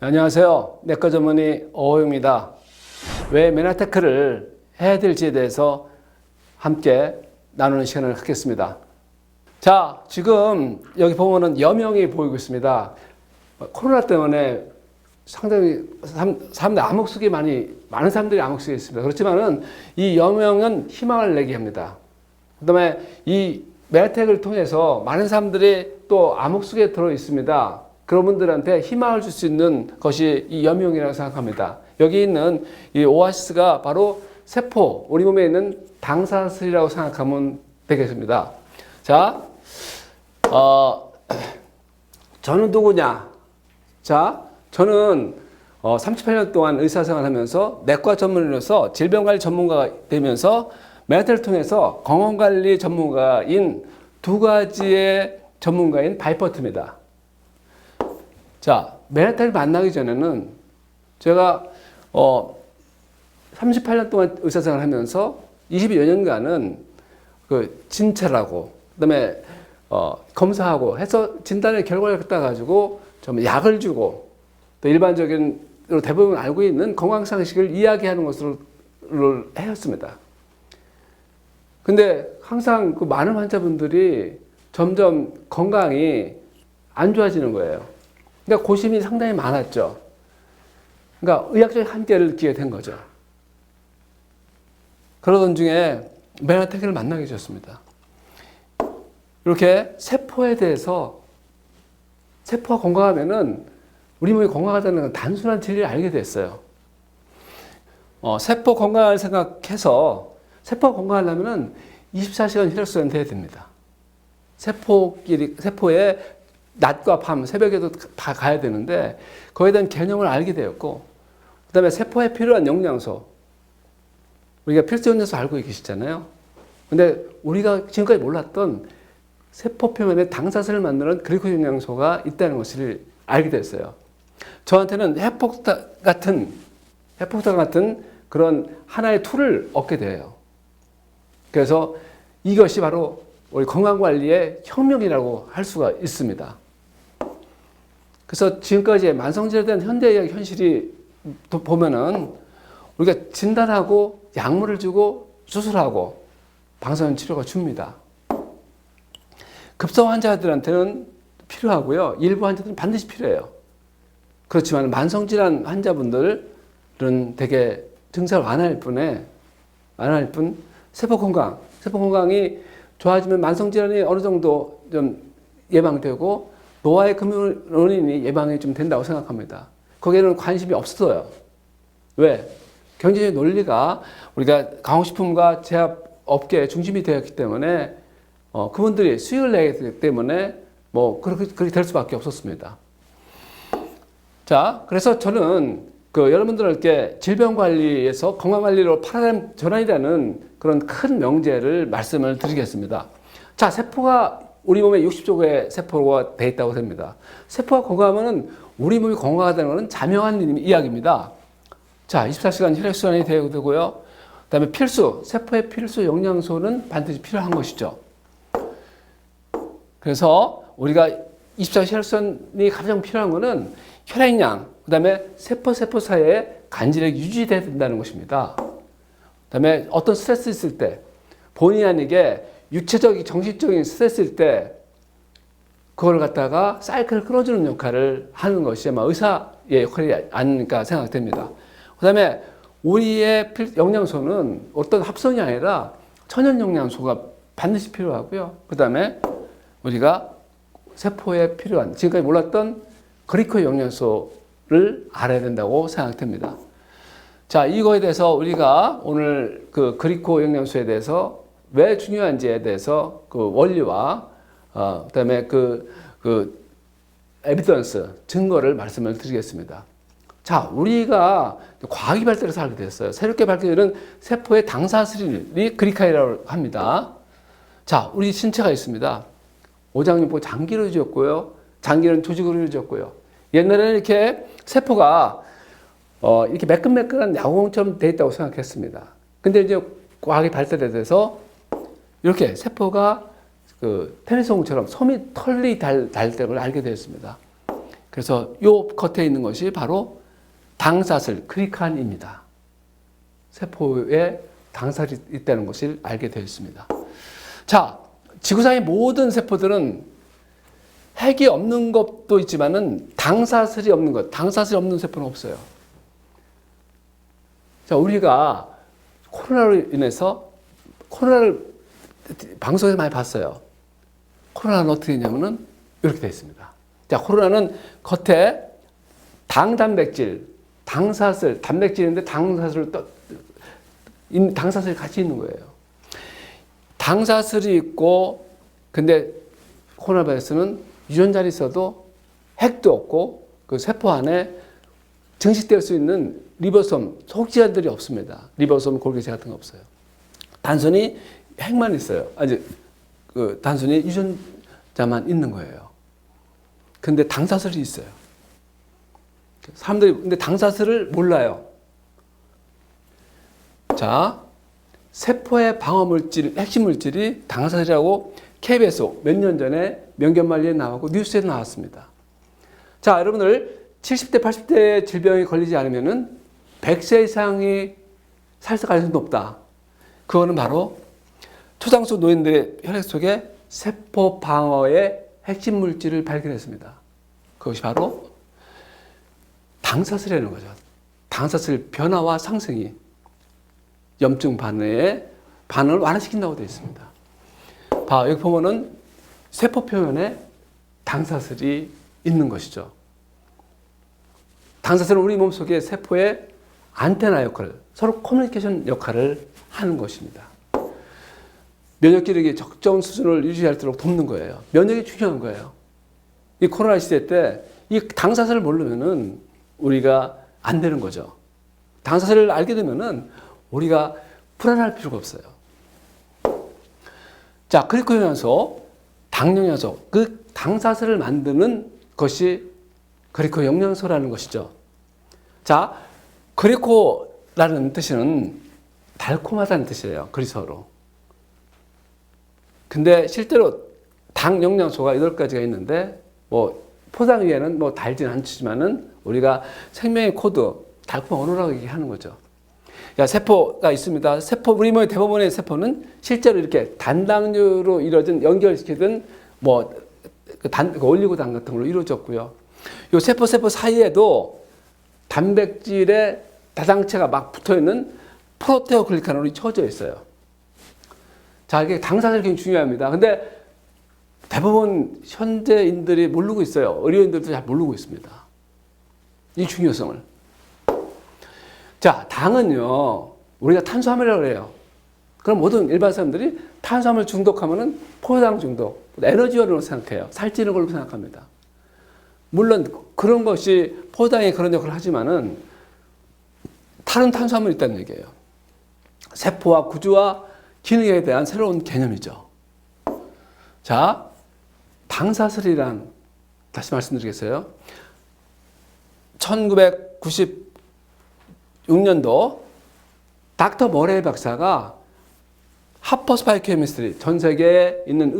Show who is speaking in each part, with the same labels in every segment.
Speaker 1: 안녕하세요. 내과 전문의 어호영입니다. 왜 메나테크를 해야 될지에 대해서 함께 나누는 시간을 갖겠습니다. 자, 지금 여기 보면은 여명이 보이고 있습니다. 코로나 때문에 상당히 사람들이 암흑 속에 많은 사람들이 암흑 속에 있습니다. 그렇지만은 이 여명은 희망을 내게 합니다. 그 다음에 이 메나테크를 통해서 많은 사람들이 또 암흑 속에 들어 있습니다. 그런 분들한테 희망을 줄 수 있는 것이 이 여명이라고 생각합니다. 여기 있는 이 오아시스가 바로 세포, 우리 몸에 있는 당사슬이라고 생각하면 되겠습니다. 자, 저는 누구냐? 자, 저는 38년 동안 의사생활을 하면서 내과 전문의로서 질병관리 전문가가 되면서 메나테크를 통해서 건강관리 전문가인 두 가지의 전문가인 바이퍼트입니다. 자, 메나테크를 만나기 전에는 제가 38년 동안 의사생활을 하면서 20여 년간은 그 진찰하고 그다음에 검사하고 해서 진단의 결과를 갖다 가지고 좀 약을 주고 또 일반적인 대부분 알고 있는 건강상식을 이야기하는 것으로 해왔습니다. 근데 항상 그 많은 환자분들이 점점 건강이 안 좋아지는 거예요. 그러니까 고심이 상당히 많았죠. 그러니까 의학적인 한계를 느끼게 된 거죠. 그러던 중에 메나테크를 만나게 되었습니다. 이렇게 세포에 대해서 세포가 건강하면은 우리 몸이 건강하다는 건 단순한 진리를 알게 됐어요. 세포 건강을 생각해서 세포가 건강하려면은 24시간 혈액순환이 돼야 됩니다. 세포의 낮과 밤, 새벽에도 다 가야 되는데 거기에 대한 개념을 알게 되었고 그 다음에 세포에 필요한 영양소 우리가 필수 영양소 알고 계시잖아요. 근데 우리가 지금까지 몰랐던 세포 표면에 당사슬을 만드는 글리코스 영양소가 있다는 것을 알게 됐어요. 저한테는 해폭타 같은 그런 하나의 툴을 얻게 돼요. 그래서 이것이 바로 우리 건강관리의 혁명이라고 할 수가 있습니다. 그래서 지금까지 만성질환에 대한 현대의학 현실이 보면은 우리가 진단하고 약물을 주고 수술하고 방사선 치료가 줍니다. 급성 환자들한테는 필요하고요. 일부 환자들은 반드시 필요해요. 그렇지만 만성질환 환자분들은 되게 증상을 완화할 뿐 세포 건강이 좋아지면 만성질환이 어느 정도 좀 예방되고 노화의 근본 원인이 예방이 좀 된다고 생각합니다. 거기에는 관심이 없어요. 왜? 경제적인 논리가 우리가 가공식품과 제약업계의 중심이 되었기 때문에 그분들이 수익을 내기 때문에 그렇게 될 수밖에 없었습니다. 자, 그래서 저는 여러분들께 질병관리에서 건강관리로 파라다임 전환이라는 그런 큰 명제를 말씀을 드리겠습니다. 자, 세포가 우리 몸에 60조 개의 세포가 되어 있다고 합니다. 세포가 건강하면 우리 몸이 건강하다는 것은 자명한 이야기입니다. 자, 24시간 혈액순환이 되고요. 그 다음에 세포의 필수 영양소는 반드시 필요한 것이죠. 그래서 우리가 24시간 혈액순환이 가장 필요한 것은 혈액량, 그 다음에 세포 사이에 간질력이 유지돼야 된다는 것입니다. 그 다음에 어떤 스트레스 있을 때 본의 아니게 육체적인 정신적인 스트레스일 때 그걸 갖다가 사이클을 끌어주는 역할을 하는 것이 아마 의사의 역할이 아닐까 생각됩니다. 그 다음에 우리의 영양소는 어떤 합성이 아니라 천연 영양소가 반드시 필요하고요. 그 다음에 우리가 세포에 필요한 지금까지 몰랐던 글리코스 영양소를 알아야 된다고 생각됩니다. 자, 이거에 대해서 우리가 오늘 글리코스 영양소에 대해서 왜 중요한지에 대해서 원리와 그다음에 에비던스 증거를 말씀을 드리겠습니다. 자, 우리가 과학이 발달해서 알게 됐어요. 새롭게 밝혀지는 세포의 당사슬이 글리카이라고 합니다. 자, 우리 신체가 있습니다. 오장육부 장기로 이루어졌고요. 장기는 조직으로 이루어졌고요. 옛날에는 이렇게 세포가 이렇게 매끈매끈한 야구공처럼 되어 있다고 생각했습니다. 근데 이제 과학이 발달돼서 이렇게 세포가 테니스공처럼 솜이 털이 달다는 걸 알게 되었습니다. 그래서 요 겉에 있는 것이 바로 당사슬 그리칸입니다. 세포에 당사슬이 있다는 것을 알게 되어 있습니다. 자, 지구상의 모든 세포들은 핵이 없는 것도 있지만은 당사슬이 없는 것, 당사슬이 없는 세포는 없어요. 자, 우리가 코로나로 인해서 코로나를 방송에서 많이 봤어요. 코로나는 어떻게 되냐면은 이렇게 되어 있습니다. 자, 코로나는 겉에 당단백질, 당사슬, 단백질인데 당사슬이 같이 있는 거예요. 당사슬이 있고, 근데 코로나 바이러스는 유전자를 있어도 핵도 없고, 그 세포 안에 증식될 수 있는 리보솜, 속지안들이 없습니다. 리보솜, 골기체 같은 거 없어요. 단순히 핵만 있어요. 아직 단순히 유전자만 있는 거예요. 근데 당사슬이 있어요. 사람들이 근데 당사슬을 몰라요. 자, 세포의 방어 물질, 핵심 물질이 당사슬이라고 KBS 몇 년 전에 명견말리에 나왔고 뉴스에 나왔습니다. 자, 여러분들 70대, 80대 질병이 걸리지 않으면은 100세 이상이 살 가능성이 높다. 그거는 바로 초장수 노인들의 혈액 속에 세포 방어의 핵심 물질을 발견했습니다. 그것이 바로 당사슬이라는 거죠. 당사슬 변화와 상승이 염증 반응을 완화시킨다고 되어 있습니다. 봐, 여기 보면은 세포 표면에 당사슬이 있는 것이죠. 당사슬은 우리 몸속에 세포의 안테나 역할을, 서로 커뮤니케이션 역할을 하는 것입니다. 면역 기력이 적정 수준을 유지할수록 돕는 거예요. 면역이 중요한 거예요. 이 코로나 시대 때 이 당사슬을 모르면은 우리가 안 되는 거죠. 당사슬을 알게 되면은 우리가 불안할 필요가 없어요. 자, 그리고 영양소, 당영양소, 그 당사슬을 만드는 것이 그리코 영양소라는 것이죠. 자, 그리코라는 뜻은 달콤하다는 뜻이에요. 그리스어로. 근데 실제로 당 영양소가 8가지가 있는데 뭐 포장 위에는 뭐 달진 않지만은 우리가 생명의 코드, 달콤한 언어라고 얘기하는 거죠. 야, 세포가 있습니다. 세포, 우리 몸의 대부분의 세포는 실제로 이렇게 단당류로 이루어진 연결시키든 뭐 올리고당 같은 걸로 이루어졌고요. 요 세포 사이에도 단백질의 다당체가 막 붙어 있는 프로테오글리칸으로 채워져 있어요. 자, 이게 당사슬이 굉장히 중요합니다. 근데 대부분 현대인들이 모르고 있어요. 의료인들도 잘 모르고 있습니다. 이 중요성을. 자, 당은요, 우리가 탄수화물이라고 해요. 그럼 모든 일반 사람들이 탄수화물 중독하면은 포도당 중독, 에너지원으로 생각해요. 살찌는 걸로 생각합니다. 물론 그런 것이 포도당이 그런 역할을 하지만은 다른 탄수화물이 있다는 얘기예요. 세포와 구조와 기능에 대한 새로운 개념이죠. 자, 당사슬이란, 다시 말씀드리겠어요. 1996년도 닥터 머레이 박사가 하퍼스 바이오케미스트리, 전 세계에 있는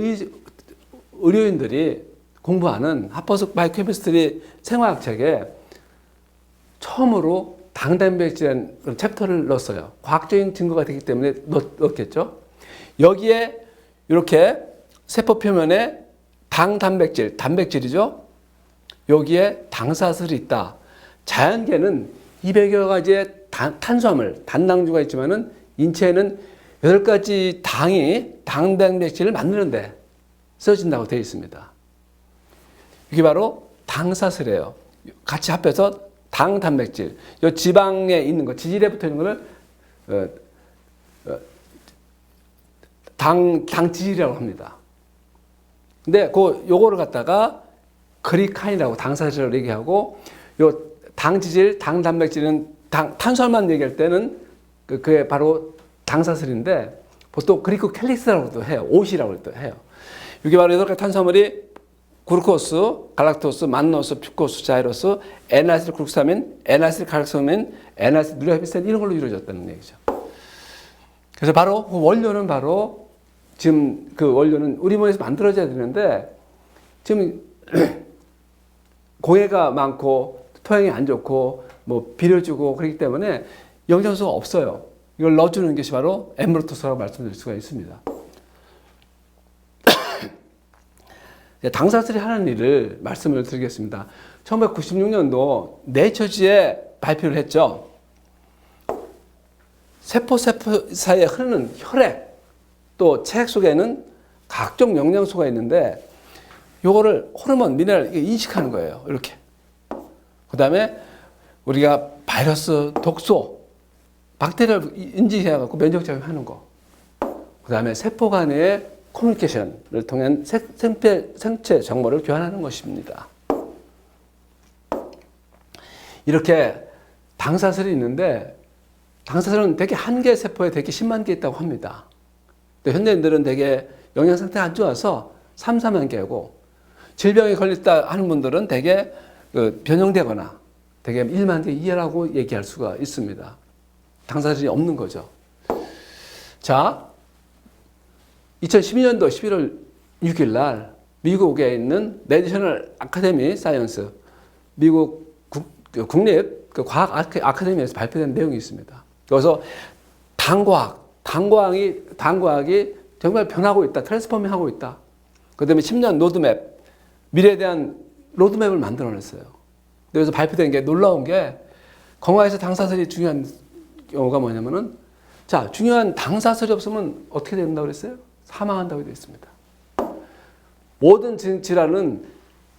Speaker 1: 의료인들이 공부하는 하퍼스 바이오케미스트리 생화학책에 처음으로 당단백질이라는 챕터를 넣었어요. 과학적인 증거가 되기 때문에 넣었겠죠. 여기에 이렇게 세포 표면에 당단백질, 단백질이죠. 여기에 당사슬이 있다. 자연계는 200여 가지의 탄수화물, 단당류가 있지만은 인체에는 8가지 당단백질을 만드는데 써진다고 되어 있습니다. 이게 바로 당사슬이에요. 같이 합해서 당단백질. 이 지방에 있는 거, 지질에 붙어 있는 거를 당지질이라고 합니다. 근데 요거를 갖다가 그리칸이라고 당사슬을 얘기하고, 요 당지질, 당단백질은 탄수화물만 얘기할 때는 그게 바로 당사슬인데 보통 그리코 캘릭스라고도 해요. 옷이라고도 해요. 이게 바로 8가지 탄수화물이 글루코스, 갈락토스, 만노스, 퓨코스, 자이로스, N아세틸 글루코사민, N아세틸 갈락토사민, N아세틸 누레피센 이런 걸로 이루어졌다는 얘기죠. 그래서 바로 그 원료는 바로 지금 그 원료는 우리 몸에서 만들어져야 되는데 지금 공해가 많고 토양이 안 좋고 뭐 비를 주고 그렇기 때문에 영양소가 없어요. 이걸 넣어주는 것이 바로 엠브로토스라고 말씀드릴 수가 있습니다. 당사슬이 하는 일을 말씀을 드리겠습니다. 1996년도 네이처지에 발표를 했죠. 세포 사이에 흐르는 혈액, 또 체액 속에는 각종 영양소가 있는데 요거를 호르몬, 미네랄 인식하는 거예요. 이렇게. 그 다음에 우리가 바이러스, 독소, 박테리아를 인지해갖고 면역 작용하는 거. 그 다음에 세포 간의 커뮤니케이션을 통한 생체 정보를 교환하는 것입니다. 이렇게 당사슬이 있는데 당사슬은 대개 한 개 세포에 대개 10만 개 있다고 합니다. 현대인들은 대개 영양 상태가 안 좋아서 3, 4만 개고 질병에 걸렸다 하는 분들은 대개 변형되거나 대개 1만 개 이하라고 얘기할 수가 있습니다. 당사슬이 없는 거죠. 자, 2012년도 11월 6일 날 미국에 있는 내셔널 아카데미 사이언스, 미국 국립 과학 아카데미에서 발표된 내용이 있습니다. 그래서 당과학이 정말 변하고 있다, 트랜스포밍 하고 있다. 그 다음에 10년 로드맵, 미래에 대한 로드맵을 만들어냈어요. 그래서 발표된 게 놀라운 게 건강에서 당사슬이 중요한 경우가 뭐냐면은 자, 중요한 당사슬이 없으면 어떻게 된다고 그랬어요? 사망한다고 되어 있습니다. 모든 질환은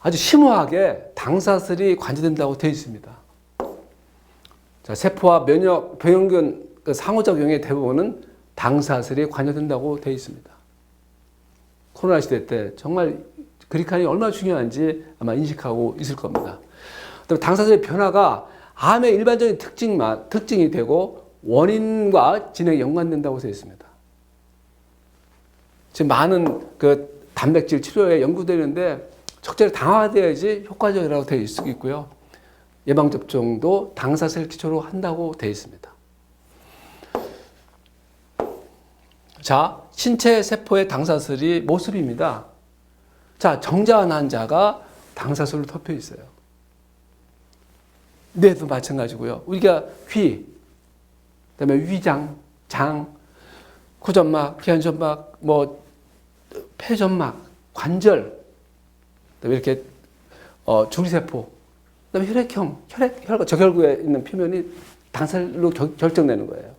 Speaker 1: 아주 심오하게 당사슬이 관여된다고 되어 있습니다. 자, 세포와 면역, 병균 상호작용의 대부분은 당사슬이 관여된다고 되어 있습니다. 코로나 시대 때 정말 그리칸이 얼마나 중요한지 아마 인식하고 있을 겁니다. 당사슬의 변화가 암의 일반적인 특징이 되고 원인과 진행이 연관된다고 되어 있습니다. 지금 많은 단백질 치료에 연구되는데 적절히 당화되어야지 효과적이라고 되어 있고요. 예방접종도 당사슬 기초로 한다고 되어 있습니다. 자, 신체 세포의 당사슬이 모습입니다. 자, 정자한 환자가 당사슬로 덮여 있어요. 뇌도 마찬가지고요. 우리가 귀, 그다음에 위장, 장, 코점막, 기한점막, 폐점막, 관절, 그다음에 이렇게 줄기세포, 그다음에 혈액형, 혈관, 저혈구에 있는 표면이 당살로 결정되는 거예요.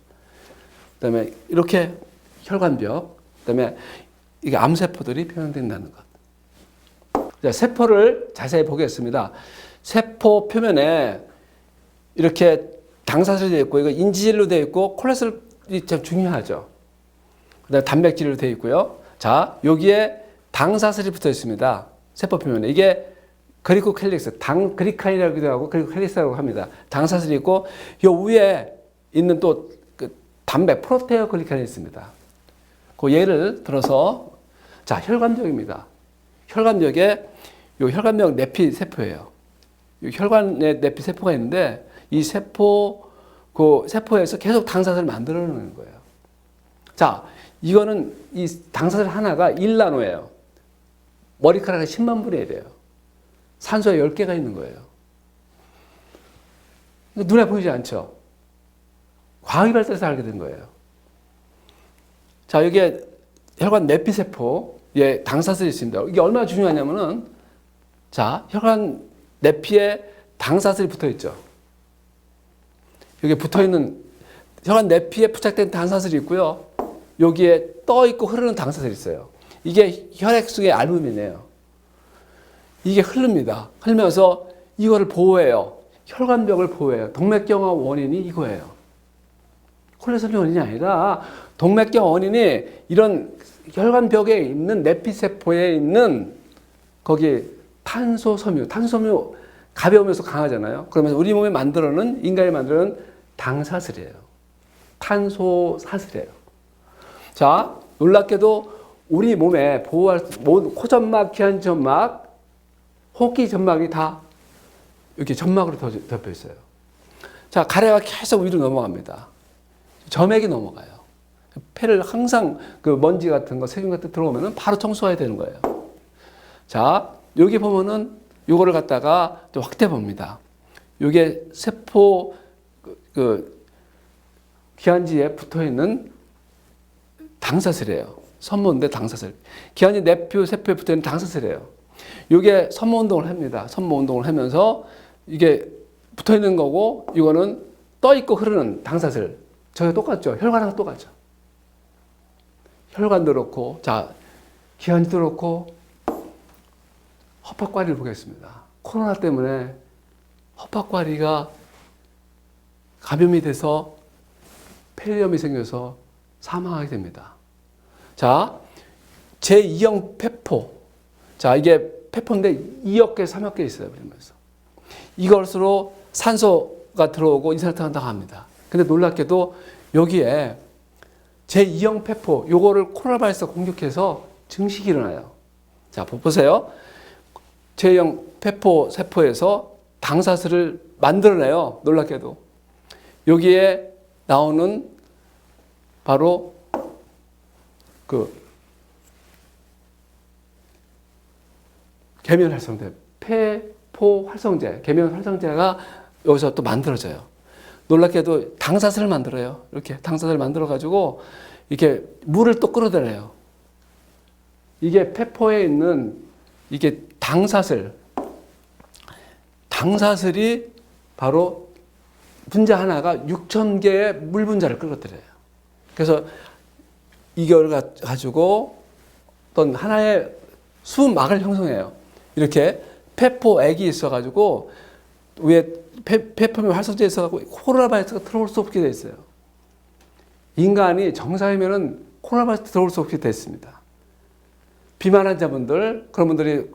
Speaker 1: 그다음에 이렇게 혈관벽, 그다음에 이게 암세포들이 표현된다는 것. 자, 세포를 자세히 보겠습니다. 세포 표면에 이렇게 당사슬이 되어 있고, 이거 인지질로 되어 있고, 콜레스테롤이 참 중요하죠. 그다음에 단백질로 되어 있고요. 자, 여기에 당사슬이 붙어 있습니다. 세포 표면에. 이게 그리코캘릭스, 그리카인이라고도 하고 그리코캘릭스라고 합니다. 당사슬이 있고, 요 위에 있는 또 단백, 프로테어 글리칸이 있습니다. 그 예를 들어서, 자, 혈관벽입니다. 혈관벽에 요 혈관벽 내피 세포예요. 요 혈관에 내피 세포가 있는데, 이 세포에서 계속 당사슬을 만들어내는 거예요. 자, 이거는 이 당사슬 하나가 1나노예요. 머리카락이 10만 분의 1이에요. 산소에 10개가 있는 거예요. 눈에 보이지 않죠? 과학이 발달해서 알게 된 거예요. 자, 여기에 혈관 내피세포에 당사슬이 있습니다. 이게 얼마나 중요하냐면은, 자, 혈관 내피에 당사슬이 붙어 있죠. 여기 붙어 있는 혈관 내피에 부착된 당사슬이 있고요. 여기에 떠 있고 흐르는 당사슬이 있어요. 이게 혈액 속의 알부민이에요. 이게 흐릅니다. 흐르면서 이거를 보호해요. 혈관벽을 보호해요. 동맥경화 원인이 이거예요. 콜레스테롤 원인이 아니라 동맥경화 원인이 이런 혈관벽에 있는 내피세포에 있는 거기 탄소섬유 가벼우면서 강하잖아요. 그러면서 우리 몸에 인간이 만드는 당사슬이에요. 탄소사슬이에요. 자, 놀랍게도 우리 몸에 보호할 코점막, 기한점막, 호흡기 점막이 다 이렇게 점막으로 덮여 있어요. 자, 가래가 계속 위로 넘어갑니다. 점액이 넘어가요. 폐를 항상 먼지 같은 거, 세균 같은 거 들어오면 바로 청소해야 되는 거예요. 자, 여기 보면은 요거를 갖다가 또 확대 봅니다. 요게 세포 기관지에 붙어 있는 당사슬이에요. 선모인데 당사슬. 기관지 내표 세포에 붙어 있는 당사슬이에요. 요게 선모 운동을 합니다. 선모 운동을 하면서 이게 붙어 있는 거고, 이거는 떠 있고 흐르는 당사슬. 저게 똑같죠. 혈관하고 똑같죠. 혈관도 그렇고, 자, 기관지도 그렇고, 허파과리를 보겠습니다. 코로나 때문에 허파과리가 감염이 돼서 폐렴이 생겨서 사망하게 됩니다. 자, 제2형 폐포. 자, 이게 폐포인데 2억 개, 3억 개 있어요. 그러면서. 이것으로 산소가 들어오고 이산화탄소가 합니다. 근데 놀랍게도 여기에 제2형 폐포, 요거를 코로나 바이러스가 공격해서 증식이 일어나요. 자, 보세요. 제2형 폐포 세포에서 당사슬을 만들어내요. 놀랍게도. 여기에 나오는 바로 계면 활성제, 폐포 활성제, 계면 활성제가 여기서 또 만들어져요. 놀랍게도 당사슬을 만들어요. 이렇게 당사슬을 만들어가지고 이렇게 물을 또 끌어들여요. 이게 폐포에 있는 이게 당사슬이 바로 분자 하나가 6,000개의 물 분자를 끌어들여요. 그래서 이걸 가지고 어떤 하나의 수막을 형성해요. 이렇게 폐포액이 있어가지고 위에 폐포면 활성제에 있어가지고 코로나 바이러스가 들어올 수 없게 돼 있어요. 인간이 정상이면은 코로나 바이러스 들어올 수 없게 됐습니다. 비만 환자분들, 그런 분들이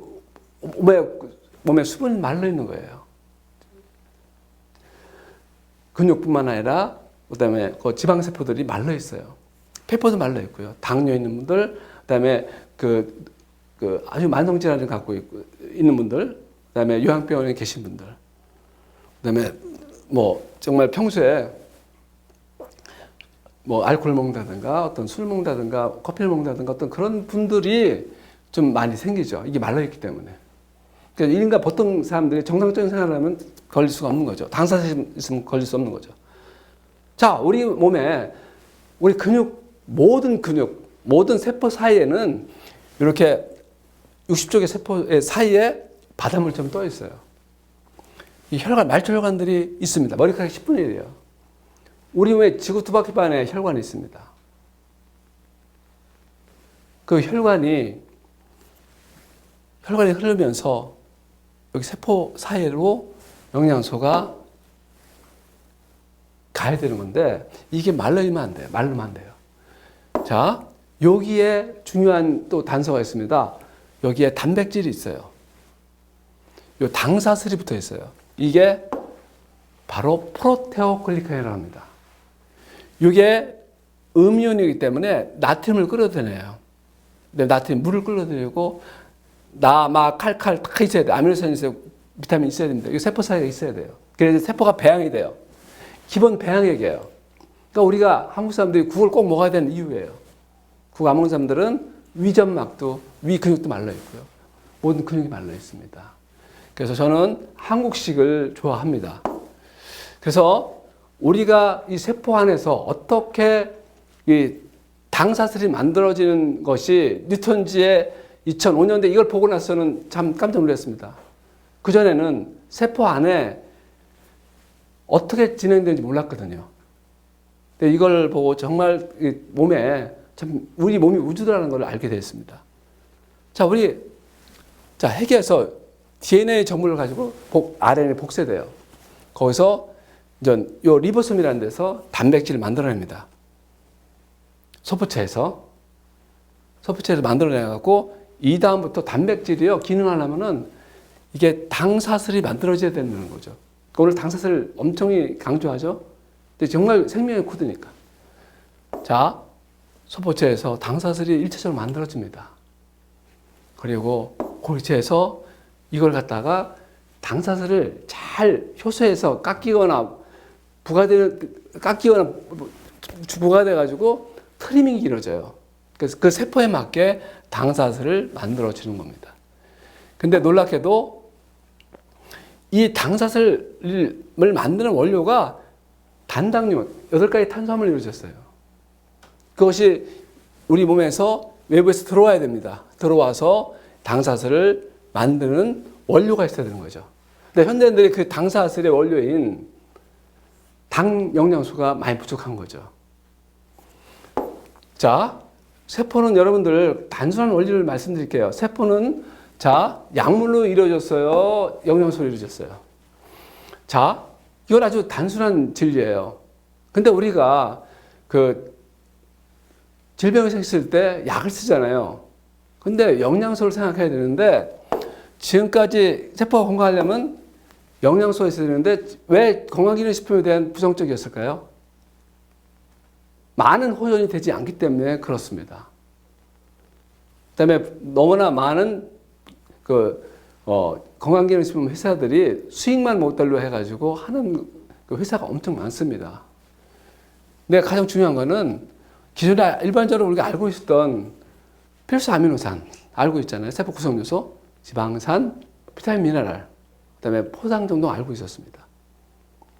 Speaker 1: 몸에 수분이 말라 있는 거예요. 근육뿐만 아니라 그다음에 그 지방세포들이 말라 있어요. 폐포도 말라 있고요. 당뇨 있는 분들, 그다음에 아주 만성 질환을 갖고 있는 분들, 그다음에 요양병원에 계신 분들, 그다음에 뭐 정말 평소에 뭐 알코올 먹는다든가 어떤 술 먹는다든가 커피를 먹는다든가 어떤 그런 분들이 좀 많이 생기죠. 이게 말라 있기 때문에. 그러니까 일인가 보통 사람들이 정상적인 생활을 하면 걸릴 수가 없는 거죠. 당사슬이 있으면 걸릴 수 없는 거죠. 자, 우리 몸에 우리 모든 세포 사이에는 이렇게 60쪽의 세포 사이에 바닷물처럼 떠 있어요. 이 말초혈관들이 있습니다. 머리카락 10분의 1이에요. 우리 몸에 지구 두 바퀴 반에 혈관이 있습니다. 그 혈관이 흐르면서 여기 세포 사이로 영양소가 가야 되는 건데, 이게 말르면 안 돼요. 말르면 안 돼요. 자, 여기에 중요한 또 단서가 있습니다. 여기에 단백질이 있어요. 요 당사슬이 붙어 있어요. 이게 바로 프로테오글리칸이라고 합니다. 이게 음이온이기 때문에 나트륨을 끌어들여요. 나트륨 물을 끌어들이고 칼칼 딱 있어야 돼요. 아미노산이 있어요. 비타민 있어야 됩니다. 이 세포 사이가 있어야 돼요. 그래서 세포가 배양이 돼요. 기본 배양액이에요. 그러니까 우리가 한국 사람들이 국을 꼭 먹어야 되는 이유예요. 국 안 먹는 사람들은 위점막도, 위 근육도 말라 있고요. 모든 근육이 말라 있습니다. 그래서 저는 한국식을 좋아합니다. 그래서 우리가 이 세포 안에서 어떻게 이 당사슬이 만들어지는 것이 뉴턴지의 2005년대 이걸 보고 나서는 참 깜짝 놀랐습니다. 그전에는 세포 안에 어떻게 진행되는지 몰랐거든요. 근데 이걸 보고 정말 몸에 참 우리 몸이 우주라는 걸 알게 됐습니다. 자, 핵에서 DNA 정보를 가지고 RNA 복사돼요. 거기서 이제 요 리보솜이라는 데서 단백질을 만들어냅니다. 소포체에서 만들어내갖고 이 다음부터 단백질이요 기능하려면은 이게 당사슬이 만들어져야 되는 거죠. 그러니까 오늘 당사슬 엄청 강조하죠. 근데 정말 생명의 코드니까. 자, 소포체에서 당사슬이 일차적으로 만들어집니다. 그리고 골체에서 이걸 갖다가 당사슬을 잘 효소해서 깎이거나 부가돼가지고 트리밍이 이루어져요. 그래서 그 세포에 맞게 당사슬을 만들어주는 겁니다. 근데 놀랍게도 이 당사슬을 만드는 원료가 단당류 8가지 탄수화물로 이루어졌어요. 그것이 우리 몸에서 외부에서 들어와야 됩니다. 들어와서 당사슬을 만드는 원료가 있어야 되는 거죠. 근데 현대인들이 그 당사슬의 원료인 당 영양소가 많이 부족한 거죠. 자, 세포는 여러분들 단순한 원리를 말씀드릴게요. 세포는 자, 약물로 이루어졌어요? 영양소로 이루어졌어요? 자, 이건 아주 단순한 진리예요. 근데 우리가 그 질병이 생겼을 때 약을 쓰잖아요. 근데 영양소를 생각해야 되는데 지금까지 세포가 건강하려면 영양소가 있어야 되는데 왜 건강기능식품에 대한 부정적이었을까요? 많은 호전이 되지 않기 때문에 그렇습니다. 그다음에 너무나 많은 건강기능식품 회사들이 수익만 목표로 해가지고 하는 그 회사가 엄청 많습니다. 근데 가장 중요한 거는 기존에 일반적으로 우리가 알고 있었던 필수 아미노산 알고 있잖아요. 세포 구성요소, 지방산, 비타민, 미네랄, 그다음에 포상 정도 알고 있었습니다.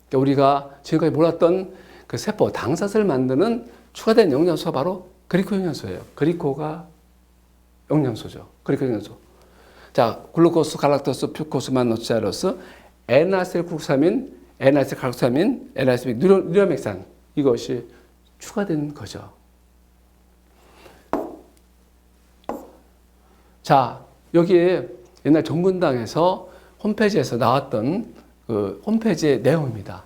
Speaker 1: 그러니까 우리가 지금까지 몰랐던 그 세포 당사슬을 만드는 추가된 영양소가 바로 그리코 영양소예요. 그리코가 영양소죠. 그리코 영양소. 자, 글루코스, 갈락토스, 퓨코스, 만노치아로스, 에나셀국사민, 에나셀갈록사민, 에나셀 누리아맥산 이것이 추가된 거죠. 자, 여기에 옛날 정근당에서 홈페이지에서 나왔던 그 홈페이지의 내용입니다.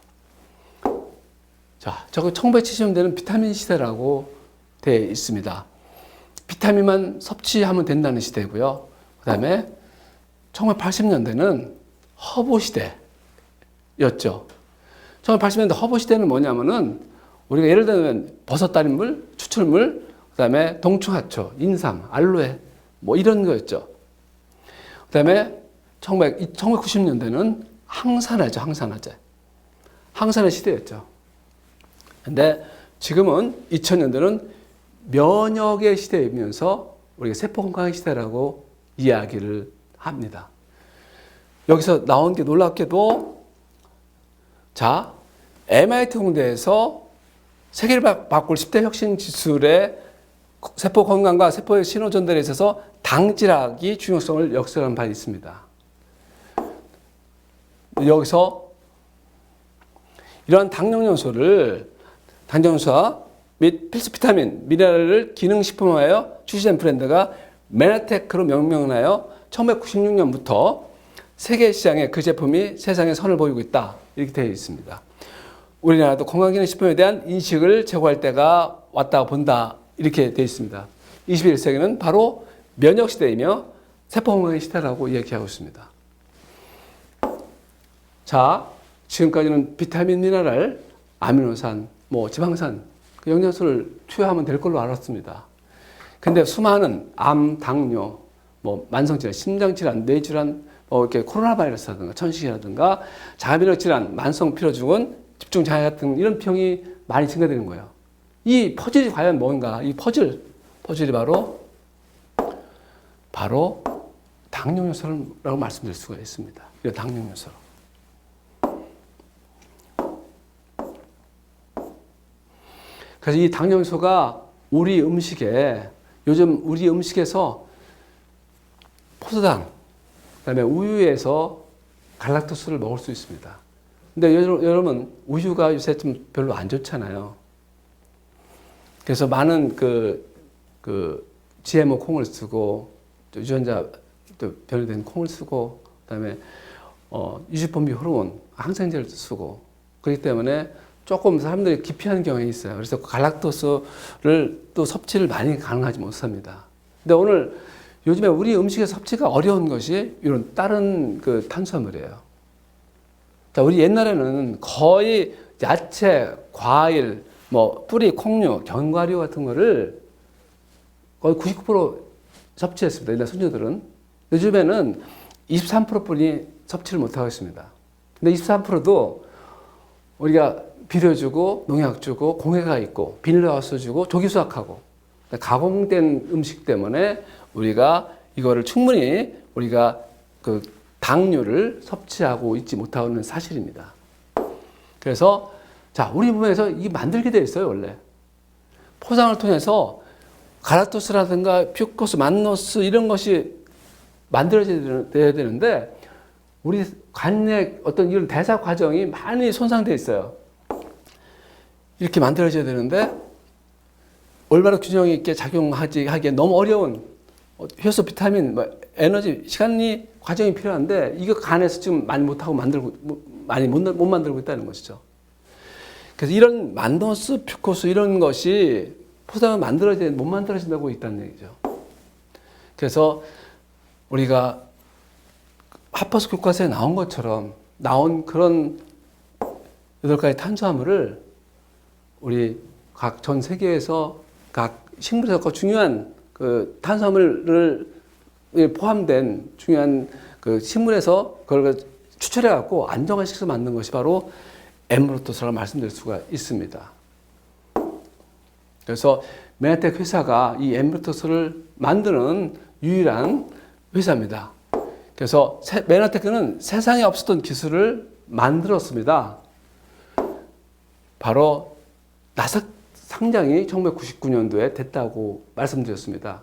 Speaker 1: 자, 저거 1970년대는 비타민 시대라고 되어 있습니다. 비타민만 섭취하면 된다는 시대고요. 그 다음에 1980년대는 허브 시대였죠. 1980년대 허브 시대는 뭐냐면은 우리가 예를 들면 버섯 달인물, 추출물, 그 다음에 동충하초, 인삼, 알로에 뭐 이런 거였죠. 그 다음에 1990년대는 항산화죠, 항산화제. 항산화 시대였죠. 근데 지금은 2000년대는 면역의 시대이면서 우리가 세포 건강의 시대라고 이야기를 합니다. 여기서 나온 게 놀랍게도 자, MIT 공대에서 세계를 바꿀 10대 혁신 기술의 세포 건강과 세포의 신호 전달에 있어서 당질학이 중요성을 역설한 바 있습니다. 여기서 이러한 당영양소와 및 필수 비타민, 미네랄을 기능식품화하여 출시된 브랜드가 메나테크로 명명하여 1996년부터 세계 시장에 그 제품이 세상에 선을 보이고 있다. 이렇게 되어 있습니다. 우리나라도 건강기능식품에 대한 인식을 제고할 때가 왔다고 본다. 이렇게 되어 있습니다. 21세기는 바로 면역시대이며 세포건강의 시대라고 얘기하고 있습니다. 자, 지금까지는 비타민, 미네랄, 아미노산, 지방산, 영양소를 투여하면 될 걸로 알았습니다. 근데 수많은 암, 당뇨, 만성질환, 심장질환, 뇌질환, 이렇게 코로나 바이러스라든가 천식이라든가 자가면역 질환, 만성 피로증후군, 집중장애 같은 이런 병이 많이 증가되는 거예요. 이 퍼즐이 과연 뭔가? 이 퍼즐이 바로 당뇨요소라고 말씀드릴 수가 있습니다. 이 당뇨요소. 그래서 이 당뇨요소가 우리 음식에 요즘 우리 음식에서 포도당, 그다음에 우유에서 갈락토스를 먹을 수 있습니다. 근데 여러분 우유가 요새 좀 별로 안 좋잖아요. 그래서 많은 GMO 콩을 쓰고 유전자 변이된 콩을 쓰고 그다음에 유지분비 호르몬 항생제를 쓰고 그렇기 때문에 조금 사람들이 기피하는 경향이 있어요. 그래서 갈락토스를 또 섭취를 많이 가능하지 못합니다. 근데 오늘 요즘에 우리 음식의 섭취가 어려운 것이 이런 다른 탄수화물이에요. 자, 우리 옛날에는 거의 야채, 과일, 뿌리, 콩류, 견과류 같은 거를 거의 99% 섭취했습니다. 옛날 손주들은. 요즘에는 23%뿐이 섭취를 못하고 있습니다. 근데 23%도 우리가 비료 주고, 농약 주고, 공해가 있고, 비닐하우스 주고, 조기 수확하고, 가공된 음식 때문에 우리가 이거를 충분히 우리가 당류를 섭취하고 있지 못하는 사실입니다. 그래서 자, 우리 몸에서 이게 만들게 되어 있어요, 원래. 포장을 통해서 갈락토스라든가 퓨코스, 만노스 이런 것이 만들어져야 되는데 우리 간의 어떤 이런 대사 과정이 많이 손상되어 있어요. 이렇게 만들어져야 되는데 올바로 균형 있게 작용하기에 너무 어려운 효소, 비타민, 에너지, 시간이 과정이 필요한데 이거 간에서 지금 많이 못하고 많이 못 만들고 있다는 것이죠. 그래서 이런 만노스, 퓨코스 이런 것이 포장을 못 만들어진다고 있다는 얘기죠. 그래서 우리가 하퍼스 교과서에 나온 것처럼 나온 그런 8가지 탄수화물을 우리 각 전 세계에서 각 식물에서 중요한 그 탄수화물을 포함된 중요한 그 식물에서 그걸 추출해 갖고 안정화시켜서 만든 것이 바로 엠브로토스라고 말씀드릴 수가 있습니다. 그래서 메나텍 회사가 이 엠브로토스를 만드는 유일한 회사입니다. 그래서 메나테크는 세상에 없었던 기술을 만들었습니다. 바로 나삭 상장이 1999년도에 됐다고 말씀드렸습니다.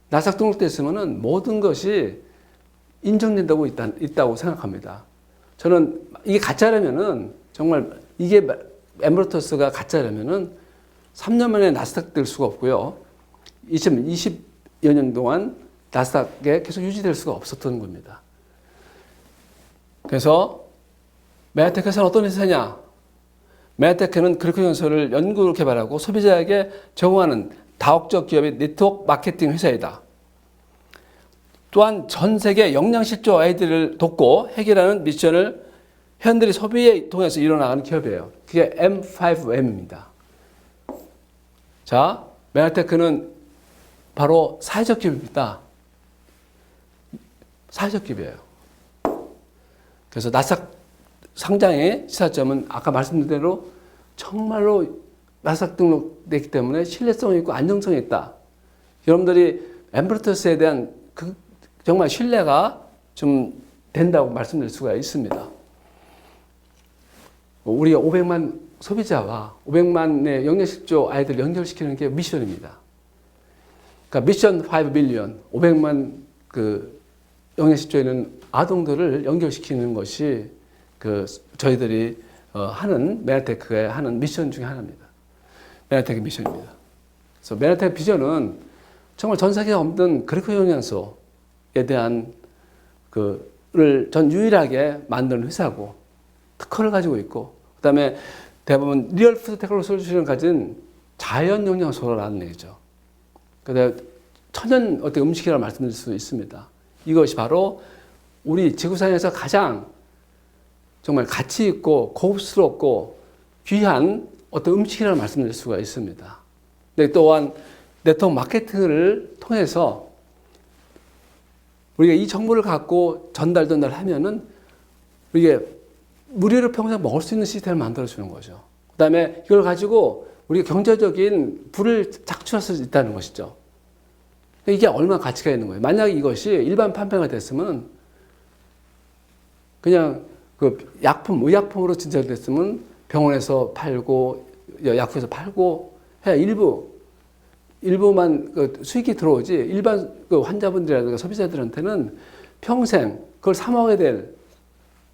Speaker 1: 나삭 등록됐으면 모든 것이 인정된다고 있다고 생각합니다. 저는 이게 가짜라면은 정말 이게 엠브로토스가 가짜라면은 3년 만에 나스닥 될 수가 없고요. 2020여 년 동안 나스닥에 계속 유지될 수가 없었던 겁니다. 그래서 메나텍 회사는 어떤 회사냐? 메나텍은 글루코겐소를 연구 개발하고 소비자에게 제공하는 다국적 기업의 네트워크 마케팅 회사이다. 또한 전 세계 영양실조 아이들을 돕고 해결하는 미션을 회원들이 소비에 통해서 이뤄나가는 기업이에요. 그게 M5M입니다. 자, 메나테크는 바로 사회적 기업입니다. 사회적 기업이에요. 그래서 나스닥 상장의 시사점은 아까 말씀드린 대로 정말로 나스닥 등록됐기 때문에 신뢰성이 있고 안정성이 있다. 여러분들이 엠브로토스에 대한 정말 신뢰가 좀 된다고 말씀드릴 수가 있습니다. 우리가 500만 소비자와 500만의 영양실조 아이들 연결시키는 게 미션입니다. 그러니까 미션 5 빌리언, 500만 그 영양실조에 있는 아동들을 연결시키는 것이 저희들이 하는 메나테크의 하는 미션 중에 하나입니다. 메나테크 미션입니다. 그래서 메나테크 비전은 정말 전 세계에 없는 글루코겐 영양소에 대한 그를 전 유일하게 만드는 회사고 특허를 가지고 있고 그다음에 대부분 리얼 푸드 테크놀로지 솔루션을 가진 자연 영양소라는 얘기죠. 그다음에 천연 어떤 음식이라고 말씀드릴 수 있습니다. 이것이 바로 우리 지구상에서 가장 정말 가치 있고 고급스럽고 귀한 어떤 음식이라고 말씀드릴 수가 있습니다. 근데 또한 네트워크 마케팅을 통해서 우리가 이 정보를 갖고 전달하면은 이게 무료로 평생 먹을 수 있는 시스템을 만들어주는 거죠. 그 다음에 이걸 가지고 우리가 경제적인 부를 창출할 수 있다는 것이죠. 이게 얼마나 가치가 있는 거예요. 만약에 이것이 일반 판매가 됐으면 그냥 그 약품, 의약품으로 진찰됐으면 병원에서 팔고, 약국에서 팔고, 해 일부만 그 수익이 들어오지, 일반 그 환자분들이라든가 소비자들한테는 평생 그걸 사먹어야 될,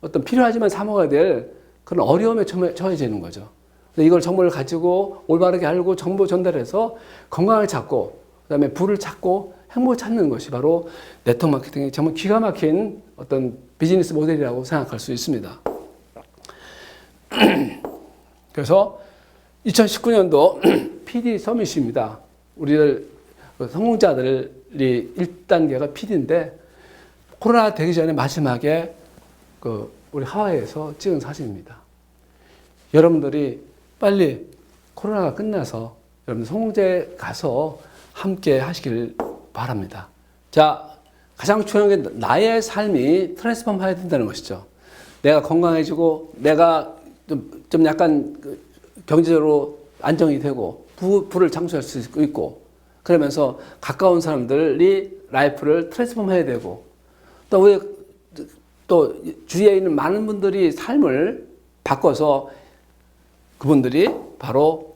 Speaker 1: 어떤 필요하지만 사먹어야 될 그런 어려움에 처해지는 거죠. 이걸 정보를 가지고 올바르게 알고 정보 전달해서 건강을 찾고, 그 다음에 부를 찾고 행복을 찾는 것이 바로 네트워크 마케팅의 정말 기가 막힌 어떤 비즈니스 모델이라고 생각할 수 있습니다. 그래서 2019년도 PD 서밋입니다. 우리들 성공자들이 1단계가 PD인데 코로나 되기 전에 마지막에 우리 하와이에서 찍은 사진입니다. 여러분들이 빨리 코로나가 끝나서 여러분들 성공자에 가서 함께 하시길 바랍니다. 자, 가장 중요한 게 나의 삶이 트랜스폼 해야 된다는 것이죠. 내가 건강해지고 내가 좀 약간 경제적으로 안정이 되고 부를 창출할 수 있고 그러면서 가까운 사람들이 라이프를 트랜스폼 해야 되고 또 우리 또 주위에 있는 많은 분들이 삶을 바꿔서 그분들이 바로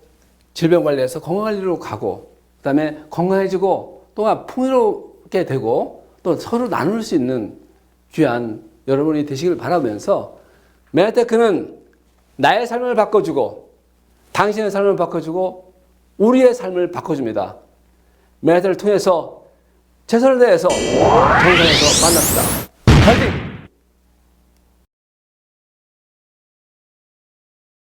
Speaker 1: 질병 관리에서 건강 관리로 가고, 그다음에 건강해지고 또한 풍요롭게 되고 또 서로 나눌 수 있는 귀한 여러분이 되시길 바라면서, 메가테크는 나의 삶을 바꿔주고 당신의 삶을 바꿔주고 우리의 삶을 바꿔줍니다. 메가테크를 통해서 최선을 다해서 정상에서 만납시다. 파이팅!